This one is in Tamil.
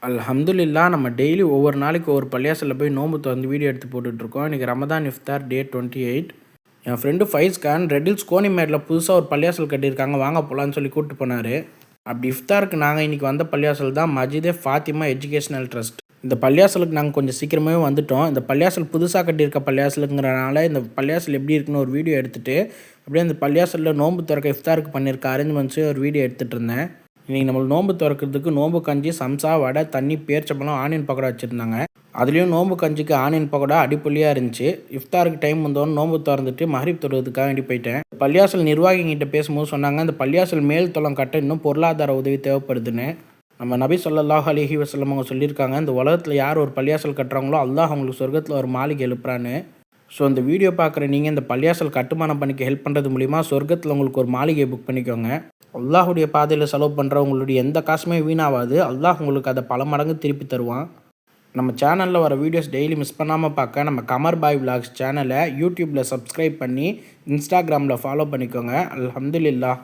அல்ஹம்துலில்லாஹ் நம்ம டெய்லி ஒவ்வொரு நாளைக்கு ஒவ்வொரு பள்ளியாசலில் போய் நோன்பு திறந்து வீடியோ எடுத்து போட்டுட்ருக்கோம். இன்றைக்கி ரமதான் இஃப்தார் டே 28. என் ஃப்ரெண்டு ஃபைஸ்கான் ரெட்டில்ஸ் கோனிமேட்டில் புதுசாக ஒரு பள்ளியாசல் கட்டியிருக்காங்க, வாங்க போகலான்னு சொல்லி கூப்பிட்டு போனார். அப்படி இஃப்தாருக்கு நாங்கள் இன்றைக்கி வந்த பள்ளியாசல் தான் மஜிதே ஃபாத்திமா எஜுகேஷனல் ட்ரஸ்ட். இந்த பள்ளியாசலுக்கு நாங்கள் கொஞ்சம் சீக்கிரமாகவே வந்துவிட்டோம். இந்த பள்ளியாசல் புதுசாக கட்டியிருக்க பள்ளியாசலுங்கிறனால இந்த பள்ளியாசல் எப்படி இருக்குன்னு ஒரு வீடியோ எடுத்துகிட்டு அப்படியே அந்த பள்ளியாசலில் நோன்பு திறக்க இஃப்தாருக்கு பண்ணியிருக்க அரேஞ்ச்மெண்ட்ஸு ஒரு வீடியோ எடுத்துகிட்டு இருந்தேன். இன்றைக்கி நம்மளுக்கு நோன்பு திறக்கிறதுக்கு நோன்பு கஞ்சி, சம்சா, வடை, தண்ணி, பேரிச்சம்பழம், ஆனியன் பக்கோடா வச்சுருந்தாங்க. அதுலேயும் நோன்பு கஞ்சிக்கு ஆனியன் பக்கோடா அடிப்பொலியாக இருந்துச்சு. இஃப்தாருக்கு டைம் வந்தோன்னு நோன்பு திறந்துட்டு மஹ்ரிப் தொழுவதுக்காக வேண்டி போயிட்டேன். பள்ளியாசல் நிர்வாகிகிட்ட பேசும்போது சொன்னாங்க, இந்த பள்ளியாசல் மேல் தளம் கட்ட இன்னும் பொருளாதார உதவி தேவைப்படுதுன்னு. நம்ம நபி ஸல்லல்லாஹு அலைஹி வஸல்லம் அவங்க சொல்லியிருக்காங்க, இந்த உலகத்தில் யார் ஒரு பள்ளியாசல் கட்டுறாங்களோ அல்லாஹ் அவங்களுக்கு சொர்க்கத்தில் ஒரு மாளிகை எழுப்புறான்னு. ஸோ இந்த வீடியோ பார்க்குற நீங்கள் இந்த பள்ளியாசல் கட்டுமானம் பண்ணிக்க ஹெல்ப் பண்ணுறது மூலிமா சொர்க்கத்தில் உங்களுக்கு ஒரு மாளிகையை புக் பண்ணிக்கோங்க. அல்லாஹுடைய பாதையில் செலவு பண்ணுற உங்களுடைய எந்த காசுமே வீணாகாது. அல்லாஹ் உங்களுக்கு அதை பல மடங்கு திருப்பி தருவான். நம்ம சேனலில் வர வீடியோஸ் டெய்லி மிஸ் பண்ணாமல் பார்க்க நம்ம கமர் பாய் விலாக்ஸ் சேனலை யூடியூப்பில் சப்ஸ்கிரைப் பண்ணி இன்ஸ்டாகிராமில் ஃபாலோ பண்ணிக்கோங்க. அல்ஹம்துலில்லாஹ்.